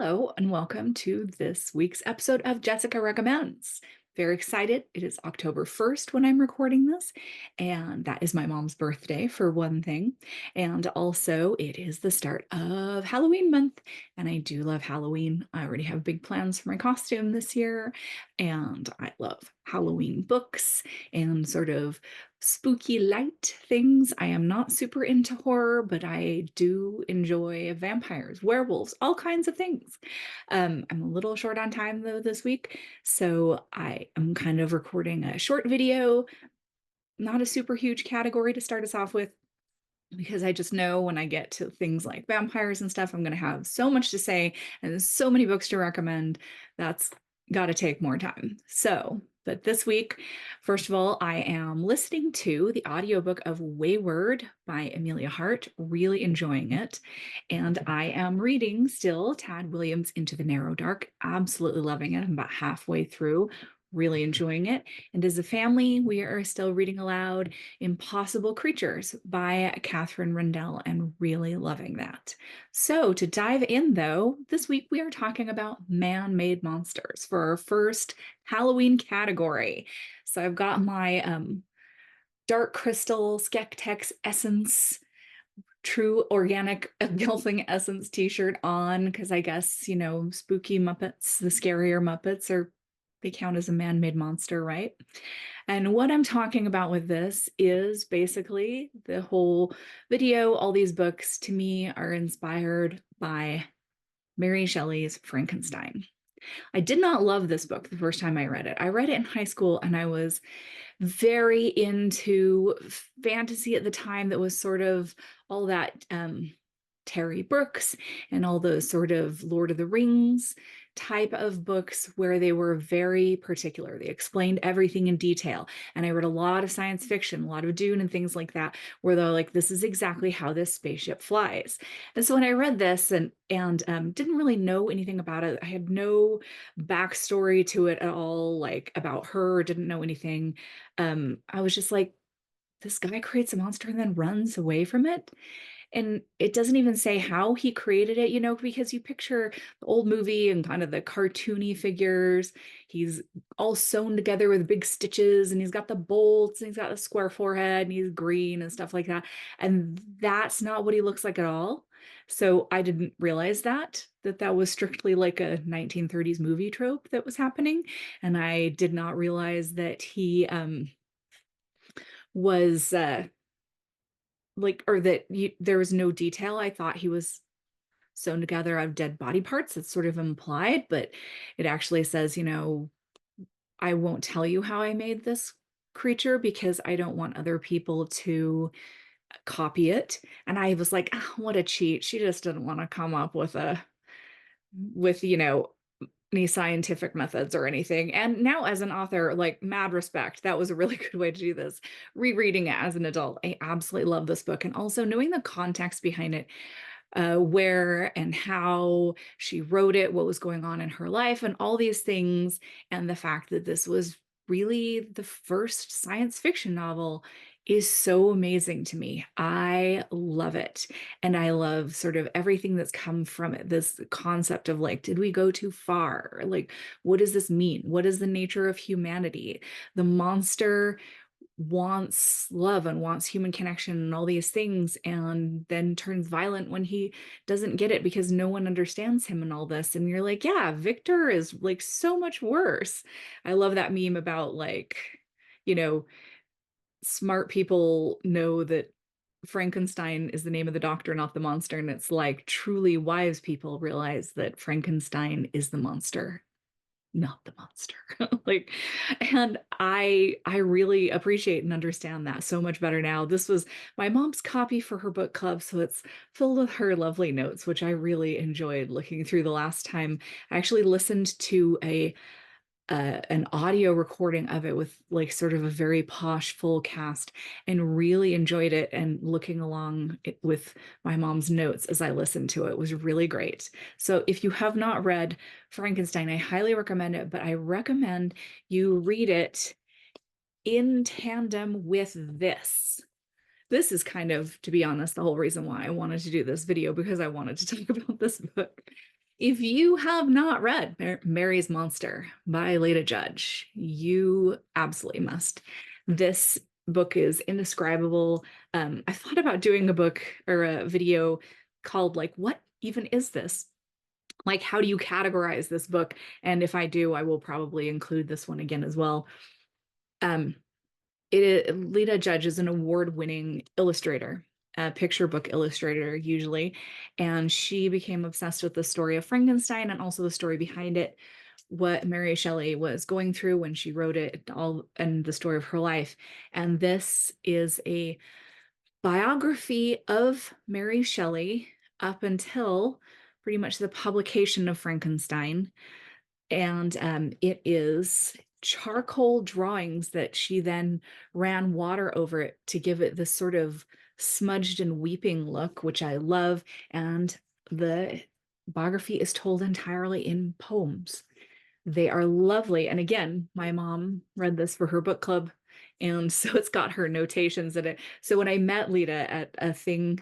Hello, and welcome to this week's episode of Jessica Recommends. Very excited. It is October 1st when I'm recording this, and that is my mom's birthday, for one thing. And also, it is the start of Halloween month, and I do love Halloween. I already have big plans for my costume this year, and I love Halloween books and sort of spooky light things. I am not super into horror, but I do enjoy vampires, werewolves, all kinds of things. I'm a little short on time though this week, so I am kind of recording a short video, not a super huge category to start us off with, because I just know when I get to things like vampires and stuff, I'm going to have so much to say and so many books to recommend. That's got to take more time. But this week, first of all, I am listening to the audiobook of Wayward by Amelia Hart, really enjoying it. And I am reading still Tad Williams' Into the Narrow Dark, absolutely loving it. I'm about halfway through, really enjoying it. And as a family, we are still reading aloud Impossible Creatures by Catherine Rendell and really loving that. So to dive in though, this week we are talking about man-made monsters for our first Halloween category. So I've got my Dark Crystal Skektex Essence True Organic Gilfing Essence t-shirt on because I guess, spooky Muppets, the scarier Muppets they count as a man-made monster, right? And what I'm talking about with this is basically the whole video. All these books to me are inspired by Mary Shelley's Frankenstein. I did not love this book the first time I read it. I read it in high school and I was very into fantasy at the time that was sort of all that Terry Brooks and all those sort of Lord of the Rings type of books where they were very particular. They explained everything in detail. And I read a lot of science fiction, a lot of Dune and things like that, where they're like, this is exactly how this spaceship flies. And so when I read this and didn't really know anything about it, I had no backstory to it at all, like about her, didn't know anything. I was just like, this guy creates a monster and then runs away from it. And it doesn't even say how he created it, because you picture the old movie and kind of the cartoony figures. He's all sewn together with big stitches and he's got the bolts and he's got a square forehead and he's green and stuff like that. And that's not what he looks like at all. So I didn't realize that was strictly like a 1930s movie trope that was happening. And I did not realize that he was there was no detail. I thought he was sewn together out of dead body parts. It's sort of implied, but it actually says, I won't tell you how I made this creature because I don't want other people to copy it. And I was like, oh, what a cheat. She just didn't want to come up with any scientific methods or anything. And now as an author, like mad respect, that was a really good way to do this. Rereading it as an adult, I absolutely love this book. And also knowing the context behind it, where and how she wrote it, what was going on in her life, and all these things. And the fact that this was really the first science fiction novel is so amazing to me. I love it. And I love sort of everything that's come from it. This concept of like, did we go too far? Like, what does this mean? What is the nature of humanity? The monster wants love and wants human connection and all these things, and then turns violent when he doesn't get it because no one understands him and all this. And you're like, yeah, Victor is like so much worse. I love that meme about like, you know, smart people know that Frankenstein is the name of the doctor, not the monster. And it's like truly wise people realize that Frankenstein is the monster, not the monster. Like, and I really appreciate and understand that so much better now. This was my mom's copy for her book club, so it's filled with her lovely notes, which I really enjoyed looking through the last time. I actually listened to an audio recording of it with like sort of a very posh full cast and really enjoyed it, and looking along with my mom's notes as I listened to it was really great. So if you have not read Frankenstein, I highly recommend it, but I recommend you read it in tandem with this. This is kind of, to be honest, the whole reason why I wanted to do this video, because I wanted to talk about this book. If you have not read Mary's Monster by Leda Judge, you absolutely must. This book is indescribable. I thought about doing a book or a video called like, what even is this? Like, how do you categorize this book? And if I do, I will probably include this one again as well. Um, Leda Judge is an award-winning illustrator, a picture book illustrator usually, and she became obsessed with the story of Frankenstein and also the story behind it, what Mary Shelley was going through when she wrote it, all and the story of her life. And this is a biography of Mary Shelley up until pretty much the publication of Frankenstein. And it is charcoal drawings that she then ran water over it to give it this sort of smudged and weeping look, which I love. And the biography is told entirely in poems. They are lovely. And again, my mom read this for her book club. And so it's got her notations in it. So when I met Lita at a thing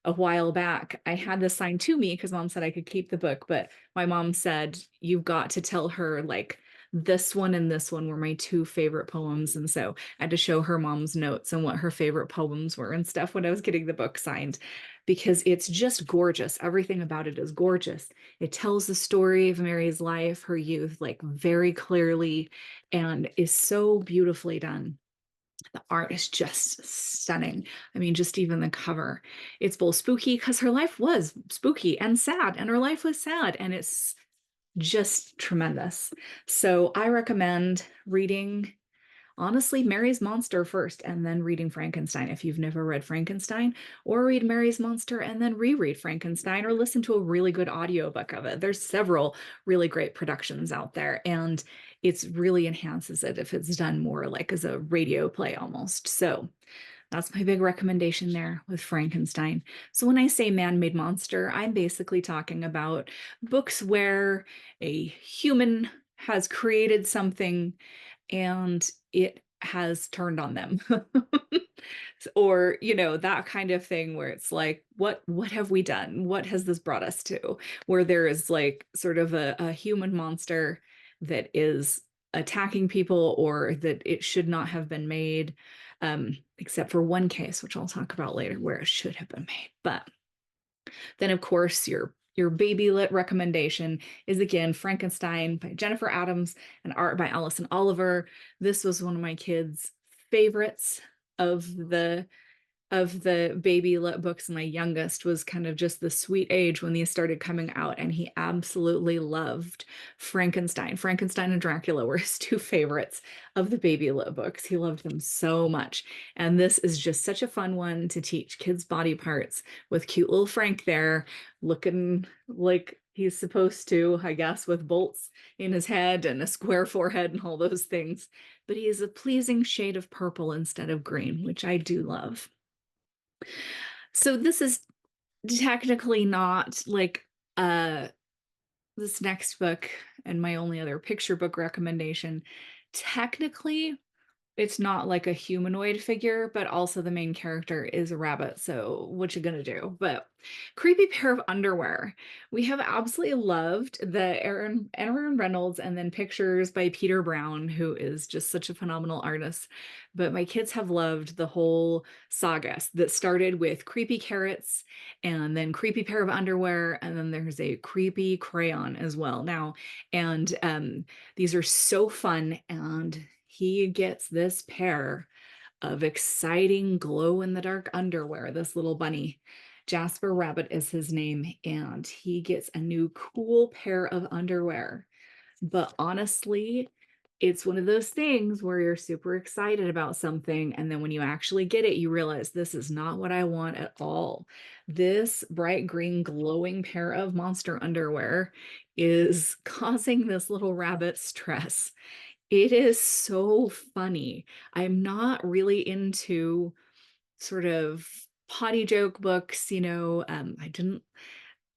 a while back, I had this signed to me because mom said I could keep the book, but my mom said, you've got to tell her like this one and this one were my two favorite poems. And so I had to show her mom's notes and what her favorite poems were and stuff when I was getting the book signed because it's just gorgeous. Everything about it is gorgeous. It tells the story of Mary's life, her youth, like very clearly, and is so beautifully done. The art is just stunning. I mean, just even the cover. It's both spooky because her life was spooky and sad, and her life was sad, and it's just tremendous. So I recommend reading, honestly, Mary's Monster first and then reading Frankenstein if you've never read Frankenstein, or read Mary's Monster and then reread Frankenstein, or listen to a really good audiobook of it. There's several really great productions out there, and it's really enhances it if it's done more like as a radio play almost. So that's my big recommendation there with Frankenstein. So when I say man-made monster, I'm basically talking about books where a human has created something and it has turned on them. Or, you know, that kind of thing where it's like, what have we done? What has this brought us to? Where there is like sort of a human monster that is attacking people or that it should not have been made, except for one case, which I'll talk about later, where it should have been made. But then, of course, your baby lit recommendation is again Frankenstein by Jennifer Adams and art by Allison Oliver. This was one of my kids' favorites of the baby lit books. My youngest was kind of just the sweet age when these started coming out, and he absolutely loved Frankenstein. Frankenstein and Dracula were his two favorites of the baby lit books. He loved them so much. And this is just such a fun one to teach kids body parts with cute little Frank there looking like he's supposed to, I guess, with bolts in his head and a square forehead and all those things. But he is a pleasing shade of purple instead of green, which I do love. So this is technically not like this next book and my only other picture book recommendation. Technically, it's not like a humanoid figure, but also the main character is a rabbit. So what you gonna do? But creepy pair of underwear. We have absolutely loved the Aaron Reynolds and then pictures by Peter Brown, who is just such a phenomenal artist. But my kids have loved the whole saga that started with creepy carrots and then creepy pair of underwear, and then there's a creepy crayon as well now. And these are so fun, and he gets this pair of exciting glow in the dark underwear, this little bunny. Jasper Rabbit is his name, and he gets a new cool pair of underwear. But honestly, it's one of those things where you're super excited about something, and then when you actually get it, you realize this is not what I want at all. This bright green glowing pair of monster underwear is causing this little rabbit stress. It is so funny. I'm not really into sort of potty joke books, you know. I didn't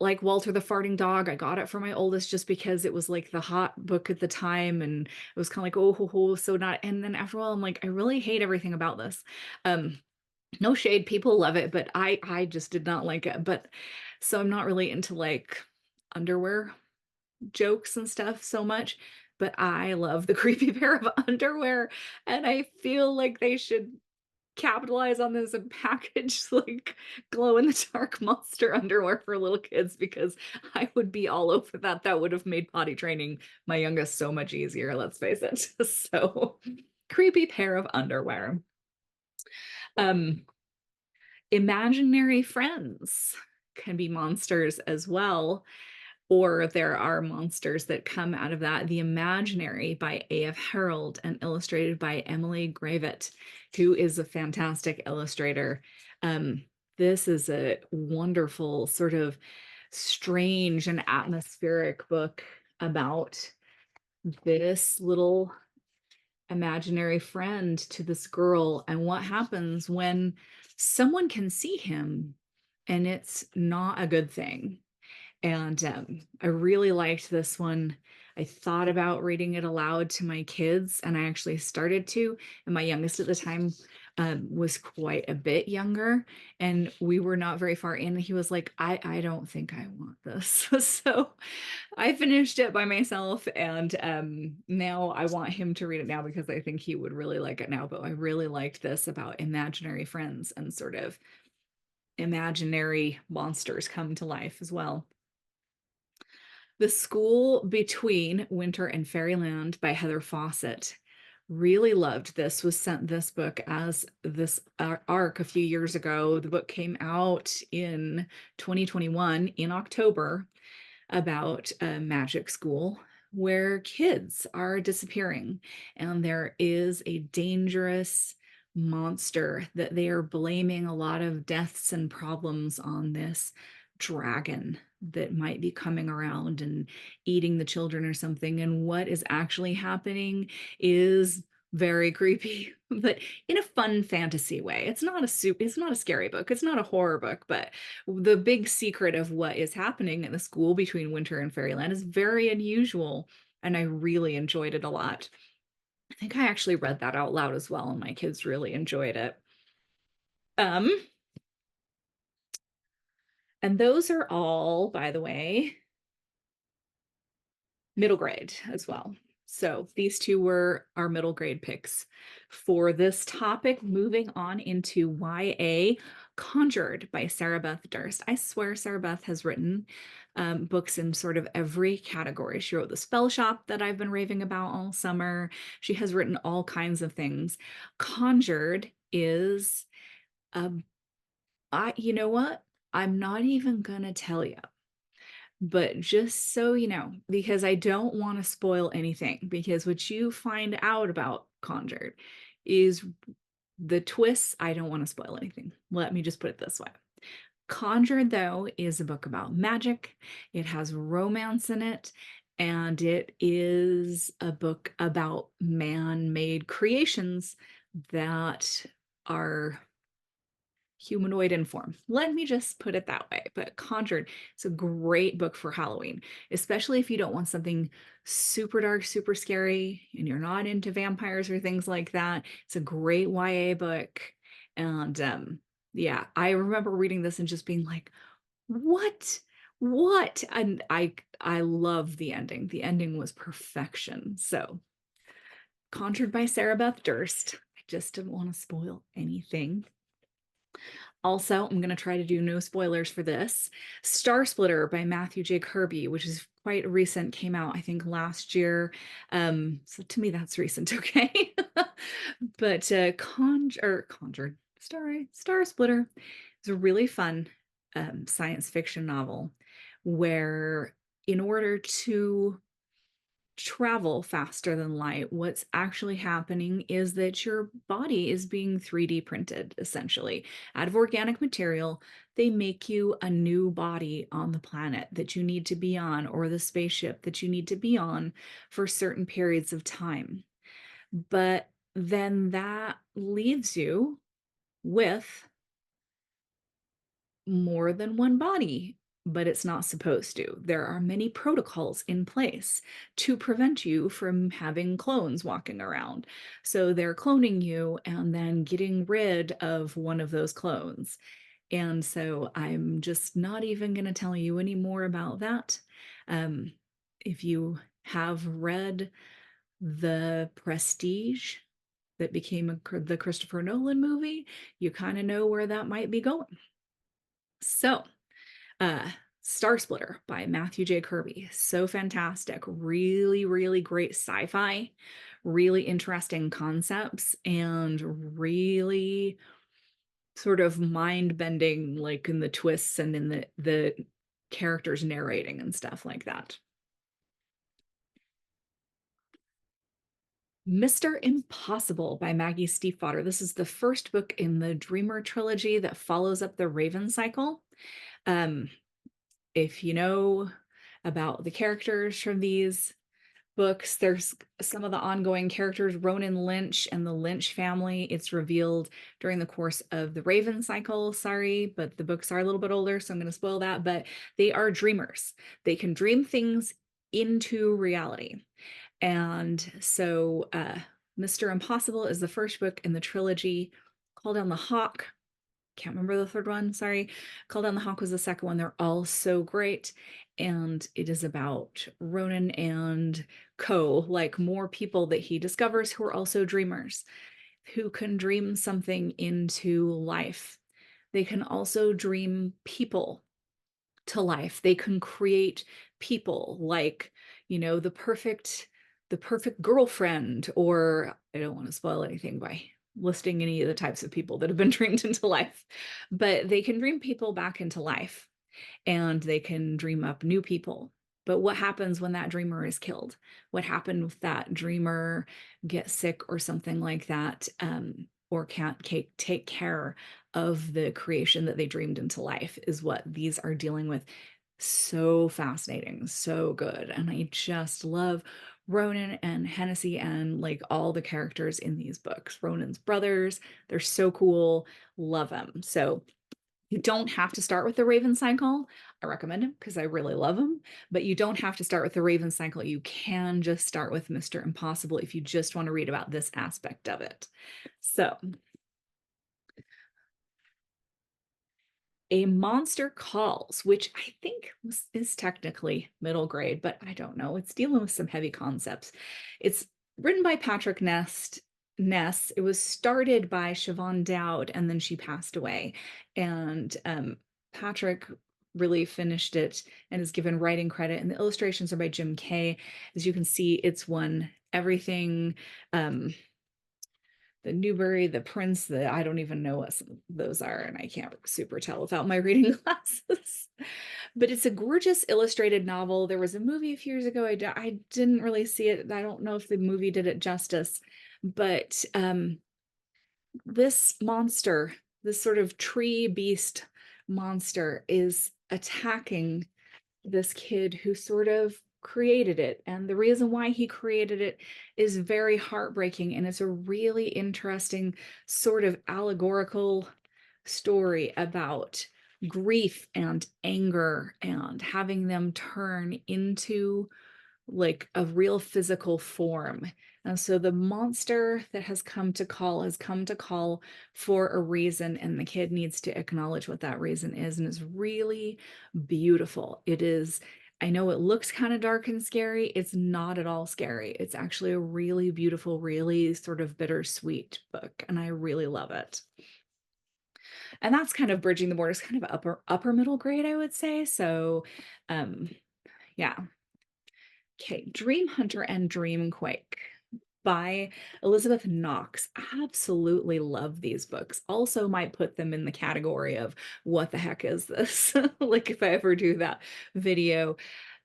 like Walter the Farting Dog. I got it for my oldest just because it was like the hot book at the time, and it was kind of like, oh, ho, ho, so not. And then after a while, I'm like, I really hate everything about this. No shade, people love it, but I just did not like it. But so I'm not really into like underwear jokes and stuff so much, but I love the creepy pair of underwear, and I feel like they should capitalize on this and package like glow in the dark monster underwear for little kids because I would be all over that. That would have made potty training my youngest so much easier, let's face it. So, creepy pair of underwear. Um, Imaginary friends can be monsters as well, or there are monsters that come out of that. The Imaginary by A.F. Harold and illustrated by Emily Gravett, who is a fantastic illustrator. Um, this is a wonderful, sort of strange and atmospheric book about this little imaginary friend to this girl and what happens when someone can see him and it's not a good thing. And I really liked this one. I thought about reading it aloud to my kids, and I actually started to. And my youngest at the time was quite a bit younger, and we were not very far in. He was like, I don't think I want this. So I finished it by myself, and now I want him to read it now because I think he would really like it now. But I really liked this about imaginary friends and sort of imaginary monsters come to life as well. The School Between Winter and Fairyland by Heather Fawcett. Really loved this, was sent this book as this arc a few years ago. The book came out in 2021 in October about a magic school where kids are disappearing and there is a dangerous monster that they are blaming a lot of deaths and problems on this dragon that might be coming around and eating the children or something. And what is actually happening is very creepy, but in a fun fantasy way. It's not a scary book. It's not a horror book, but the big secret of what is happening in the school between Winter and Fairyland is very unusual. And I really enjoyed it a lot. I think I actually read that out loud as well, and my kids really enjoyed it. Um, and those are all, by the way, middle grade as well. So these two were our middle grade picks for this topic. Moving on into YA, Conjured by Sarah Beth Durst. I swear Sarah Beth has written books in sort of every category. She wrote The Spell Shop that I've been raving about all summer. She has written all kinds of things. Conjured is, you know what? I'm not even gonna tell you. But just so you know, because I don't want to spoil anything, because what you find out about Conjured is the twists. I don't want to spoil anything. Let me just put it this way. Conjured, though, is a book about magic. It has romance in it, and it is a book about man-made creations that are humanoid in form. Let me just put it that way. But Conjured is a great book for Halloween, especially if you don't want something super dark, super scary, and you're not into vampires or things like that. It's a great YA book. And yeah, I remember reading this and just being like, what? What? And I love the ending. The ending was perfection. So Conjured by Sarah Beth Durst. I just didn't want to spoil anything. Also, I'm going to try to do no spoilers for this. Star Splitter by Matthew J. Kirby, which is quite recent, came out, I think, last year. So to me, that's recent, okay? But Conjured, Star Splitter is a really fun science fiction novel where in order to travel faster than light, what's actually happening is that your body is being 3D printed, essentially. Out of organic material, they make you a new body on the planet that you need to be on, or the spaceship that you need to be on for certain periods of time. But then that leaves you with more than one body, but it's not supposed to. There are many protocols in place to prevent you from having clones walking around. So they're cloning you and then getting rid of one of those clones. And so I'm just not even going to tell you any more about that. Um, if you have read The Prestige that became the Christopher Nolan movie, you kind of know where that might be going. So, uh, Star Splitter by Matthew J. Kirby. So fantastic. Really, really great sci fi, really interesting concepts, and really sort of mind bending, like in the twists and in the characters narrating and stuff like that. Mr. Impossible by Maggie Stiefvater. This is the first book in the Dreamer trilogy that follows up the Raven cycle. Um, if you know about the characters from these books, there's some of the ongoing characters, Ronan Lynch and the Lynch family. It's revealed during the course of the Raven cycle. Sorry, but the books are a little bit older, so I'm going to spoil that. But they are dreamers. They can dream things into reality. And so Mr. Impossible is the first book in the trilogy. Call Down the Hawk. Can't remember the third one. Sorry. Call Down the Hawk was the second one. They're all so great. And it is about Ronan and Co., like more people that he discovers who are also dreamers, who can dream something into life. They can also dream people to life. They can create people like, the perfect girlfriend, or I don't want to spoil anything by listing any of the types of people that have been dreamed into life, but they can dream people back into life, and they can dream up new people. But what happens when that dreamer is killed? What happened if that dreamer gets sick or something like that, or can't take care of the creation that they dreamed into life, is what these are dealing with. So fascinating, so good. And I just love Ronan and Hennessy and like all the characters in these books. Ronan's brothers, they're so cool. Love them. So you don't have to start with the Raven cycle. I recommend him because I really love him, but you don't have to start with the Raven cycle. You can just start with Mr. Impossible if you just want to read about this aspect of it. So, A Monster Calls, which I think is technically middle grade, but I don't know. It's dealing with some heavy concepts. It's written by Patrick Ness. It was started by Siobhan Dowd, and then she passed away. And Patrick really finished it and is given writing credit. And the illustrations are by Jim Kay. As you can see, it's won everything. The Newbery, the Prince, the I don't even know what some of those are, and I can't super tell without my reading glasses. But it's a gorgeous illustrated novel. There was a movie a few years ago. I didn't really see it. I don't know if the movie did it justice, but this monster, this sort of tree beast monster, is attacking this kid who sort of created it. And the reason why he created it is very heartbreaking. And it's a really interesting sort of allegorical story about grief and anger and having them turn into like a real physical form. And so the monster that has come to call for a reason, and the kid needs to acknowledge what that reason is. And it's really beautiful. It is, I know it looks kind of dark and scary. It's not at all scary. It's actually a really beautiful, really sort of bittersweet book, and I really love it. And that's kind of bridging the borders, kind of upper middle grade, I would say. So yeah. Okay, Dream Hunter and Dreamquake by Elizabeth Knox. Absolutely love these books. Also might put them in the category of what the heck is this? Like if I ever do that video.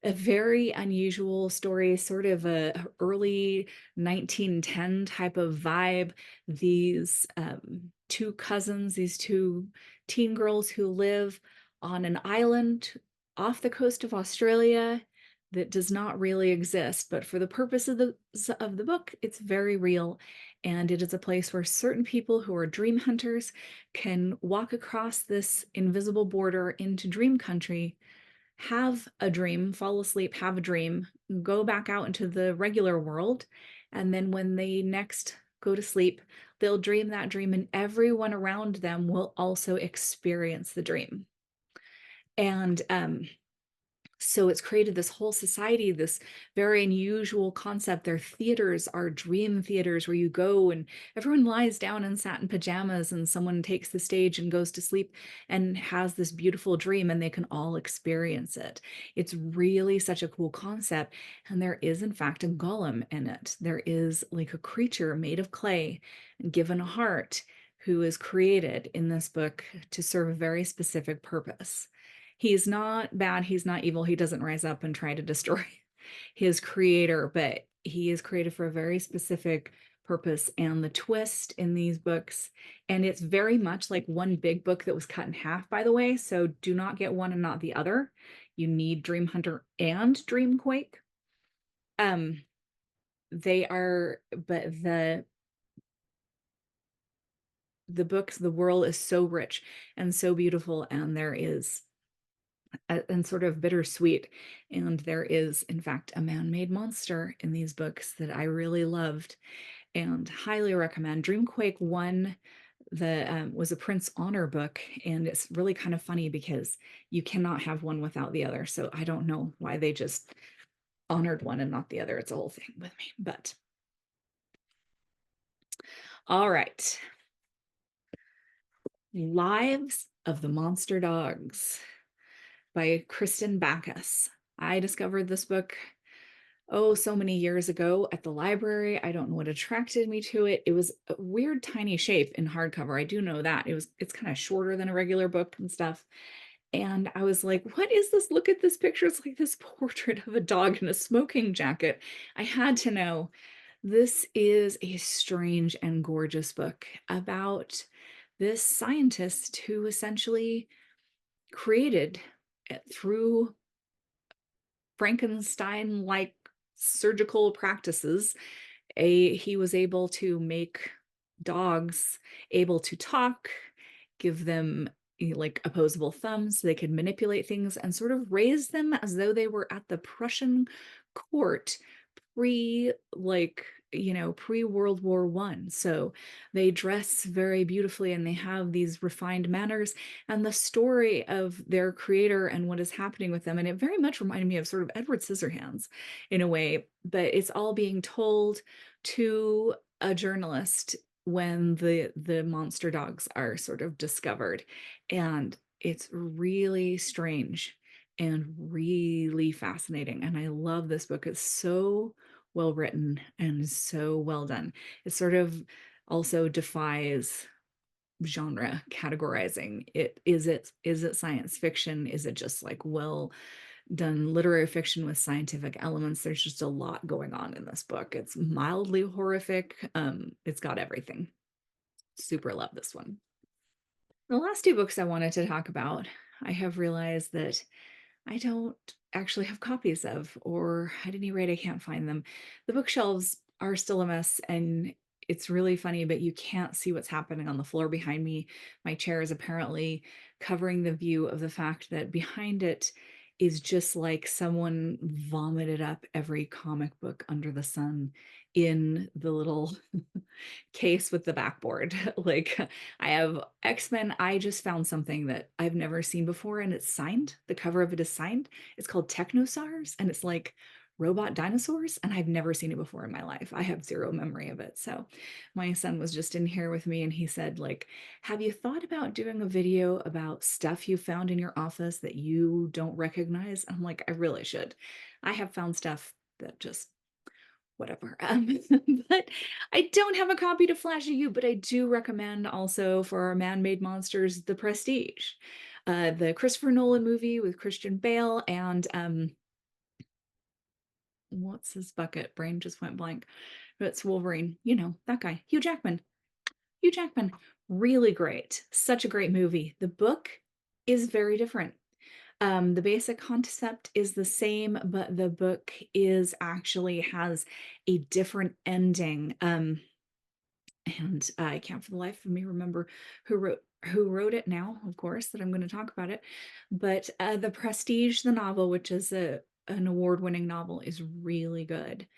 A very unusual story, sort of a early 1910 type of vibe. These two cousins, these two teen girls who live on an island off the coast of Australia that does not really exist, but for the purpose of the book, it's very real. And it is a place where certain people who are dream hunters can walk across this invisible border into dream country, have a dream, fall asleep, have a dream, go back out into the regular world, and then when they next go to sleep, they'll dream that dream, and everyone around them will also experience the dream. And so it's created this whole society, this very unusual concept. Their theaters are dream theaters where you go and everyone lies down in satin pajamas and someone takes the stage and goes to sleep and has this beautiful dream and they can all experience it. It's really such a cool concept. And there is, in fact, a golem in it. There is like a creature made of clay and given a heart who is created in this book to serve a very specific purpose. He's not bad, he's not evil, he doesn't rise up and try to destroy his creator, but he is created for a very specific purpose. And the twist in these books, and it's very much like one big book that was cut in half, by the way, so do not get one and not the other. You need Dream Hunter and Dreamquake. They are, but the books, the world is so rich and so beautiful, and there is and sort of bittersweet. And there is, in fact, a man-made monster in these books that I really loved and highly recommend. Dreamquake won the was a Prince Honor book, and it's really kind of funny because you cannot have one without the other. So I don't know why they just honored one and not the other. It's a whole thing with me, but all right. Lives of the Monster Dogs by Kristen Backus. I discovered this book, oh, so many years ago at the library. I don't know what attracted me to it. It was a weird tiny shape in hardcover. I do know that. It's kind of shorter than a regular book and stuff. And I was like, what is this? Look at this picture. It's like this portrait of a dog in a smoking jacket. I had to know. This is a strange and gorgeous book about this scientist who essentially created through Frankenstein-like surgical practices, he was able to make dogs able to talk, give them like opposable thumbs so they could manipulate things and sort of raise them as though they were at the Prussian court pre like pre World War One. So they dress very beautifully and they have these refined manners, and the story of their creator and what is happening with them, and it very much reminded me of sort of Edward Scissorhands in a way, but it's all being told to a journalist when the monster dogs are sort of discovered. And it's really strange and really fascinating. And I love this book. It's so well written and so well done. It sort of also defies genre categorizing. Is it science fiction? Is it just like well done literary fiction with scientific elements? There's just a lot going on in this book. It's mildly horrific. It's got everything. Super love this one. The last two books I wanted to talk about, I have realized that I don't actually have copies of, or at any rate, I can't find them. The bookshelves are still a mess, and it's really funny, but you can't see what's happening on the floor behind me. My chair is apparently covering the view of the fact that behind it is just like someone vomited up every comic book under the sun in the little case with the backboard. Like I have X-Men. I just found something that I've never seen before and it's signed. The cover of it is signed. It's called Technosaurs and it's like robot dinosaurs, and I've never seen it before in my life. I have zero memory of it. So my son was just in here with me and he said, like, have you thought about doing a video about stuff you found in your office that you don't recognize? I'm like, I really should. I have found stuff that just whatever. But I don't have a copy to flash to you, but I do recommend also for our man-made monsters, The Prestige, the Christopher Nolan movie with Christian Bale and what's his bucket? Brain just went blank. But it's Wolverine, that guy, Hugh Jackman. Hugh Jackman, really great. Such a great movie. The book is very different. The basic concept is the same, but the book is actually has a different ending. And I can't for the life of me remember who wrote it now, of course, that I'm going to talk about it. But The Prestige, the novel, which is an award-winning novel, is really good,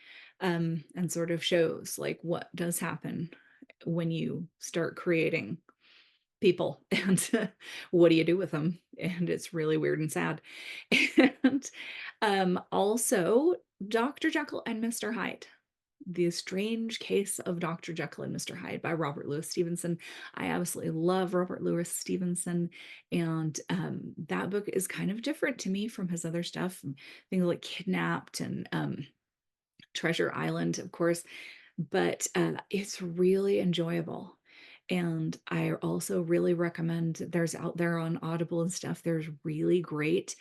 and sort of shows like what does happen when you start creating people and what do you do with them? And it's really weird and sad. And also Dr. Jekyll and Mr. Hyde. The Strange Case of Dr. Jekyll and Mr. Hyde by Robert Louis Stevenson. I absolutely love Robert Louis Stevenson, and that book is kind of different to me from his other stuff. Things like Kidnapped and Treasure Island, of course, but it's really enjoyable. And I also really recommend, there's out there on Audible and stuff, there's really great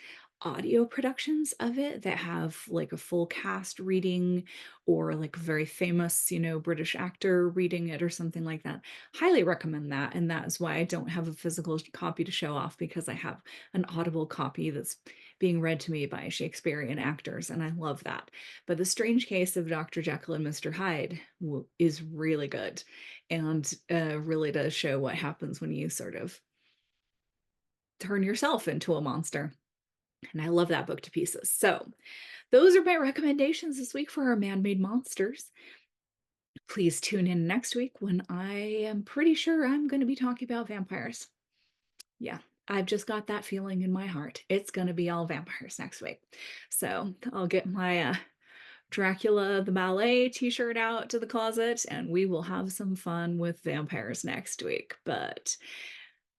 audio productions of it that have like a full cast reading or like a very famous, British actor reading it or something like that. Highly recommend that. And that is why I don't have a physical copy to show off, because I have an Audible copy that's being read to me by Shakespearean actors. And I love that. But The Strange Case of Dr. Jekyll and Mr. Hyde is really good, and really does show what happens when you sort of turn yourself into a monster. And I love that book to pieces. So those are my recommendations this week for our man-made monsters. Please tune in next week when I am pretty sure I'm going to be talking about vampires. Yeah, I've just got that feeling in my heart. It's going to be all vampires next week. So I'll get my Dracula the Ballet t-shirt out to the closet, and we will have some fun with vampires next week. But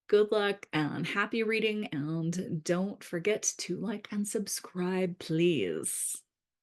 good luck and happy reading, and don't forget to like and subscribe, please.